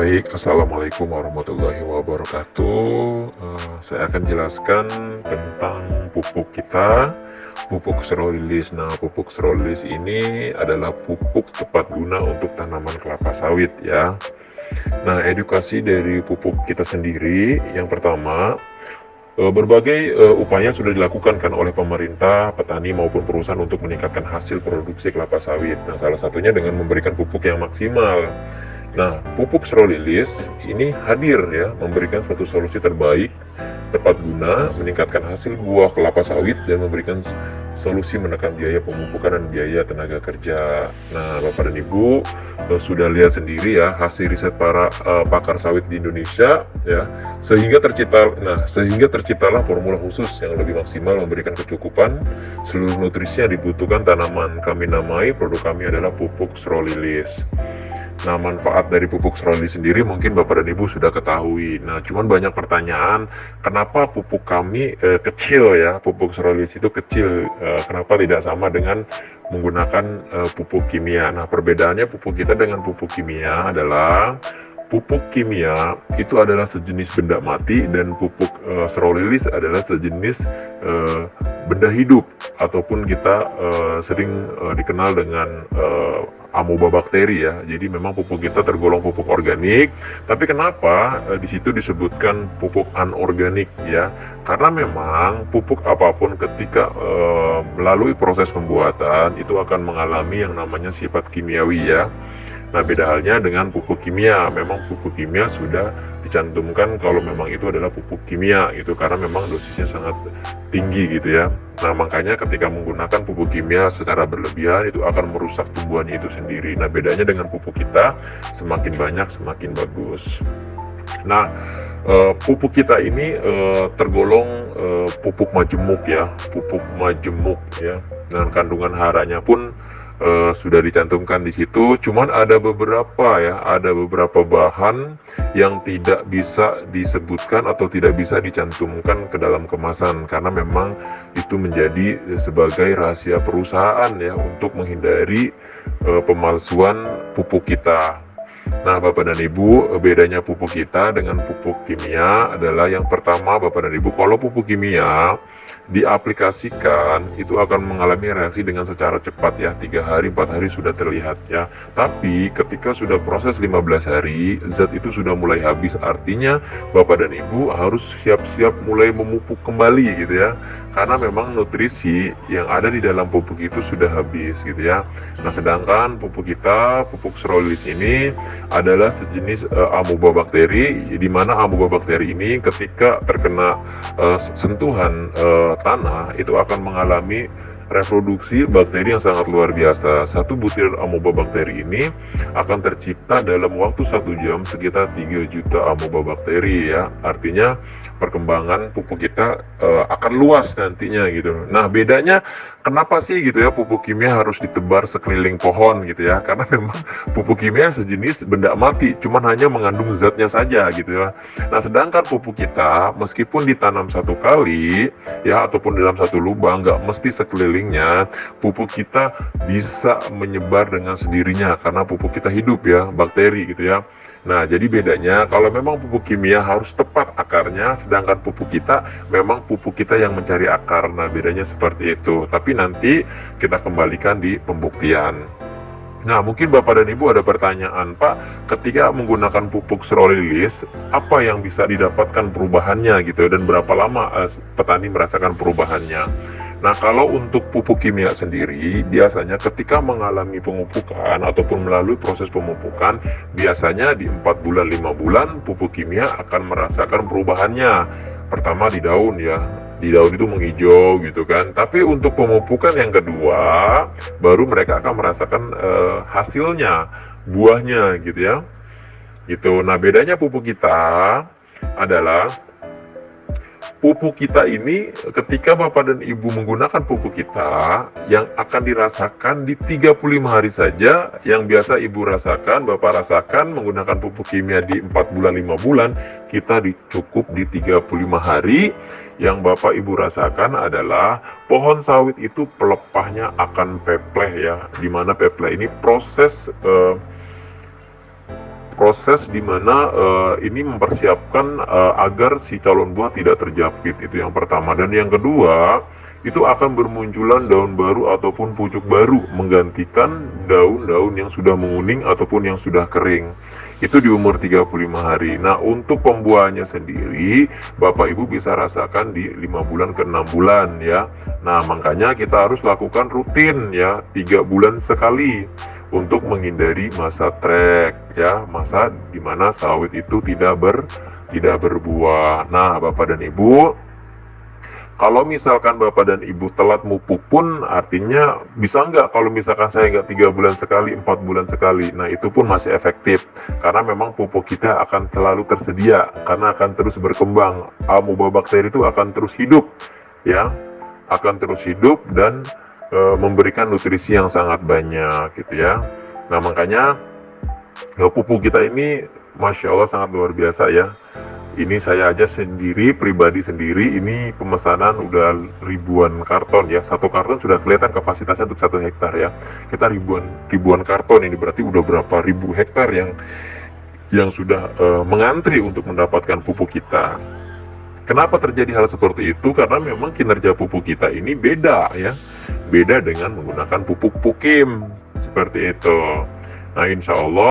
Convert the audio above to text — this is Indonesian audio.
Baik, Assalamualaikum warahmatullahi wabarakatuh. Saya akan jelaskan tentang pupuk kita, pupuk steroilis. Nah, pupuk steroilis ini adalah pupuk tepat guna untuk tanaman kelapa sawit ya. Nah, edukasi dari pupuk kita sendiri, yang pertama, berbagai upaya sudah dilakukan kan oleh pemerintah, petani maupun perusahaan untuk meningkatkan hasil produksi kelapa sawit. Nah, salah satunya dengan memberikan pupuk yang maksimal. Nah, pupuk steroilis ini hadir ya, memberikan suatu solusi terbaik, tepat guna, meningkatkan hasil buah kelapa sawit dan memberikan solusi menekan biaya pemupukan dan biaya tenaga kerja. Nah, Bapak dan Ibu sudah lihat sendiri ya hasil riset para pakar sawit di Indonesia ya, sehingga terciptalah formula khusus yang lebih maksimal memberikan kecukupan seluruh nutrisi yang dibutuhkan tanaman. Kami namai produk kami adalah pupuk steroilis. Nah, manfaat dari pupuk steroilis sendiri mungkin Bapak dan Ibu sudah ketahui. Nah, cuman banyak pertanyaan, kenapa pupuk kami kecil ya, pupuk steroilis itu kecil, kenapa tidak sama dengan menggunakan pupuk kimia. Nah, perbedaannya pupuk kita dengan pupuk kimia adalah pupuk kimia itu adalah sejenis benda mati dan pupuk steroilis adalah sejenis benda hidup, ataupun kita sering dikenal dengan amoeba bakteri ya. Jadi memang pupuk kita tergolong pupuk organik, tapi kenapa di situ disebutkan pupuk anorganik ya? Karena memang pupuk apapun ketika melalui proses pembuatan itu akan mengalami yang namanya sifat kimiawi ya. Nah, beda halnya dengan pupuk kimia. Memang pupuk kimia sudah dicantumkan kalau memang itu adalah pupuk kimia gitu, karena memang dosisnya sangat tinggi gitu ya. Nah, makanya ketika menggunakan pupuk kimia secara berlebihan itu akan merusak tumbuhannya itu sendiri. Nah, bedanya dengan pupuk kita, semakin banyak semakin bagus. Nah, pupuk kita ini tergolong pupuk majemuk ya, pupuk majemuk ya. Nah, kandungan haranya pun sudah dicantumkan di situ. Cuman ada beberapa bahan yang tidak bisa disebutkan atau tidak bisa dicantumkan ke dalam kemasan, karena memang itu menjadi sebagai rahasia perusahaan ya, untuk menghindari pemalsuan pupuk kita. Nah, Bapak dan Ibu, bedanya pupuk kita dengan pupuk kimia adalah yang pertama, Bapak dan Ibu, kalau pupuk kimia diaplikasikan itu akan mengalami reaksi dengan secara cepat ya, 3 hari 4 hari sudah terlihat ya. Tapi ketika sudah proses 15 hari zat itu sudah mulai habis, artinya Bapak dan Ibu harus siap-siap mulai memupuk kembali gitu ya, karena memang nutrisi yang ada di dalam pupuk itu sudah habis gitu ya. Nah, sedangkan pupuk kita, pupuk steroilis ini adalah sejenis amoeba bakteri, di mana amoeba bakteri ini ketika terkena sentuhan tanah itu akan mengalami reproduksi bakteri yang sangat luar biasa. Satu butir amoeba bakteri ini akan tercipta dalam waktu 1 jam sekitar 3 juta amoeba bakteri ya. Artinya perkembangan pupuk kita akan luas nantinya gitu. Nah, bedanya kenapa sih gitu ya pupuk kimia harus ditebar sekeliling pohon gitu ya? Karena memang pupuk kimia sejenis benda mati, cuman hanya mengandung zatnya saja gitu ya. Nah, sedangkan pupuk kita meskipun ditanam 1 kali ya, ataupun dalam 1 lubang, nggak mesti sekeliling, pupuk kita bisa menyebar dengan sendirinya karena pupuk kita hidup ya, bakteri gitu ya. Nah, jadi bedanya kalau memang pupuk kimia harus tepat akarnya, sedangkan pupuk kita memang pupuk kita yang mencari akar. Nah, bedanya seperti itu. Tapi nanti kita kembalikan di pembuktian. Nah, mungkin Bapak dan Ibu ada pertanyaan, Pak, ketika menggunakan pupuk steroilis, apa yang bisa didapatkan perubahannya gitu, dan berapa lama petani merasakan perubahannya? Nah, kalau untuk pupuk kimia sendiri, biasanya ketika mengalami pemupukan ataupun melalui proses pemupukan, biasanya di 4 bulan 5 bulan pupuk kimia akan merasakan perubahannya. Pertama di daun ya, di daun itu menghijau gitu kan. Tapi untuk pemupukan yang kedua, baru mereka akan merasakan hasilnya, buahnya gitu ya. Gitu. Nah, bedanya pupuk kita adalah pupuk kita ini ketika Bapak dan Ibu menggunakan pupuk kita, yang akan dirasakan di 35 hari saja. Yang biasa Ibu rasakan, Bapak rasakan menggunakan pupuk kimia di 4 bulan 5 bulan, kita cukup di 35 hari. Yang Bapak Ibu rasakan adalah pohon sawit itu pelepahnya akan pepleh ya, dimana pepleh ini proses proses di mana ini mempersiapkan agar si calon buah tidak terjepit. Itu yang pertama. Dan yang kedua, itu akan bermunculan daun baru ataupun pucuk baru menggantikan daun-daun yang sudah menguning ataupun yang sudah kering. Itu di umur 35 hari. Nah, untuk pembuahannya sendiri, Bapak Ibu bisa rasakan di 5 bulan ke 6 bulan ya. Nah, makanya kita harus lakukan rutin ya, 3 bulan sekali untuk menghindari masa trek ya, masa dimana sawit itu tidak berbuah. Nah, Bapak dan Ibu, kalau misalkan Bapak dan Ibu telat mupuk pun artinya bisa nggak kalau misalkan saya nggak 3 bulan sekali, 4 bulan sekali. Nah, itu pun masih efektif karena memang pupuk kita akan selalu tersedia karena akan terus berkembang. Amoeba bakteri itu akan terus hidup ya, akan terus hidup dan memberikan nutrisi yang sangat banyak gitu ya. Nah, makanya pupuk kita ini Masya Allah sangat luar biasa ya. Ini saya aja sendiri, pribadi sendiri, ini pemesanan udah ribuan karton ya. Satu karton sudah kelihatan kapasitasnya untuk 1 hektar ya. Kita ribuan karton, ini berarti udah berapa ribu hektar yang sudah mengantri untuk mendapatkan pupuk kita. Kenapa terjadi hal seperti itu? Karena memang kinerja pupuk kita ini beda ya. Beda dengan menggunakan pupuk Pukim seperti itu. Nah, insya Allah